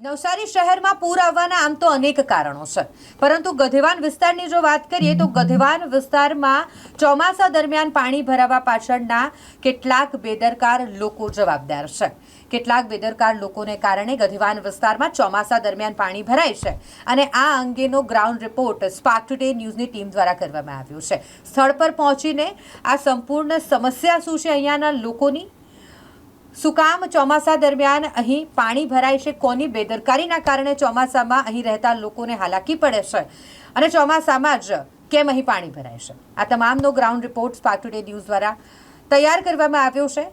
નવસારી શહેરમાં પૂર આવવાના આમ તો અનેક કારણો છે, પરંતુ ગધેવાન વિસ્તારની જો વાત કરીએ તો ગધેવાન વિસ્તારમાં ચોમાસા દરમિયાન પાણી ભરાવા પાછળના કેટલાક બેદરકાર લોકો જવાબદાર છે. કેટલાક બેદરકાર લોકોને કારણે ગધેવાન વિસ્તારમાં ચોમાસા દરમિયાન પાણી ભરાય છે અને આ અંગેનો ગ્રાઉન્ડ રિપોર્ટ સ્પાર્ક ટુડે ન્યૂઝની ટીમ દ્વારા કરવામાં આવ્યો છે. સ્થળ પર પહોંચીને આ સંપૂર્ણ સમસ્યા શું છે, અહીંયાના લોકોની શું કામ ચોમાસા દરમિયાન અહીં પાણી ભરાય છે, કોની બેદરકારીના કારણે ચોમાસામાં અહીં રહેતા લોકોને હાલાકી પડે છે અને ચોમાસામાં જ કેમ અહીં પાણી ભરાય છે, આ તમામનો ground report Spark Today News દ્વારા તૈયાર કરવામાં આવ્યો છે.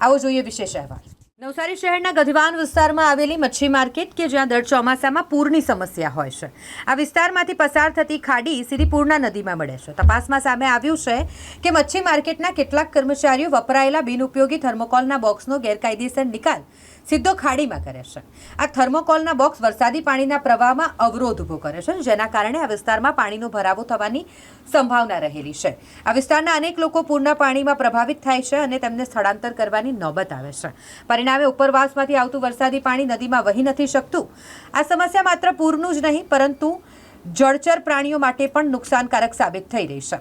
આવો જોઈએ વિશેષ અહેવાલ. નવસારી શહેરના ગધેવાન વિસ્તારમાં આવેલી મચ્છી માર્કેટ કે જ્યાં દર ચોમાસામાં પૂરની સમસ્યા હોય છે. આ વિસ્તારમાંથી પસાર થતી ખાડી સીધી પૂર્ણા નદીમાં મળે છે. તપાસમાં સામે આવ્યું છે કે મચ્છી માર્કેટના કેટલાક કર્મચારીઓ વપરાયેલા બિનઉપયોગી થર્મોકોલના બોક્સનો ગેરકાયદેસર નિકાલ સીધો ખાડીમાં કરે છે. આ થર્મોકોલના બોક્સ વરસાદી પાણીના પ્રવાહમાં અવરોધ ઊભો કરે છે, જેના કારણે આ વિસ્તારમાં પાણીનો ભરાવો થવાની સંભાવના રહેલી છે. આ વિસ્તારના અનેક લોકો પૂરના પાણીમાં પ્રભાવિત થાય છે અને તેમને સ્થળાંતર કરવાની નોબત આવે છે. પરિણામે ઉપરવાસમાંથી આવતું વરસાદી પાણી નદીમાં વહી નથી શકતું. આ સમસ્યા માત્ર પૂરનું જ નહીં, પરંતુ જળચર પ્રાણીઓ માટે પણ નુકસાનકારક સાબિત થઈ રહી છે.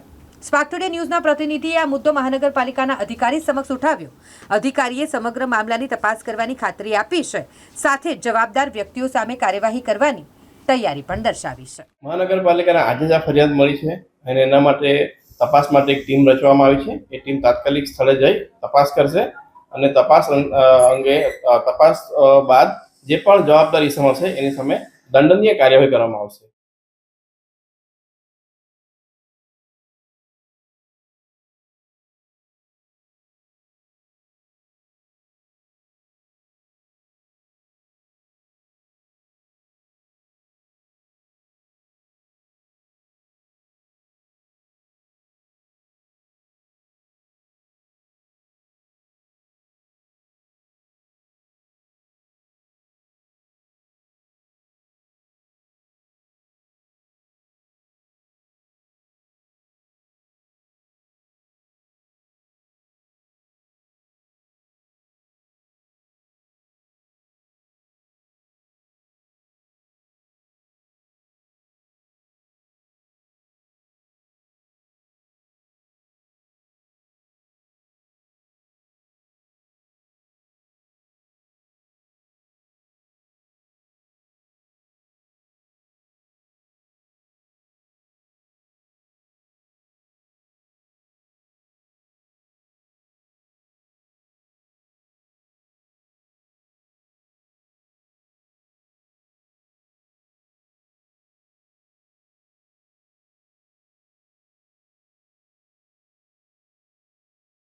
સ્પાર્ક ટુડે ન્યૂઝના પ્રતિનિધિએ આ મુદ્દો મહાનગરપાલિકાના અધિકારી સમક્ષ ઉઠાવ્યો. અધિકારીએ સમગ્ર મામલાની તપાસ કરવાની ખાતરી આપી છે, સાથે જ જવાબદાર વ્યક્તિઓ સામે કાર્યવાહી કરવાની તૈયારી પણ દર્શાવી છે. મહાનગરપાલિકાને આજે જ આ ફરિયાદ મળી છે અને એના માટે તપાસ માટે એક ટીમ રચવામાં આવી છે. એ ટીમ તાત્કાલિક સ્થળે જઈ તપાસ કરશે અને તપાસ બાદ જે પણ જવાબદાર ઇસમો છે એની સામે દંડનીય કાર્યવાહી કરવામાં આવશે.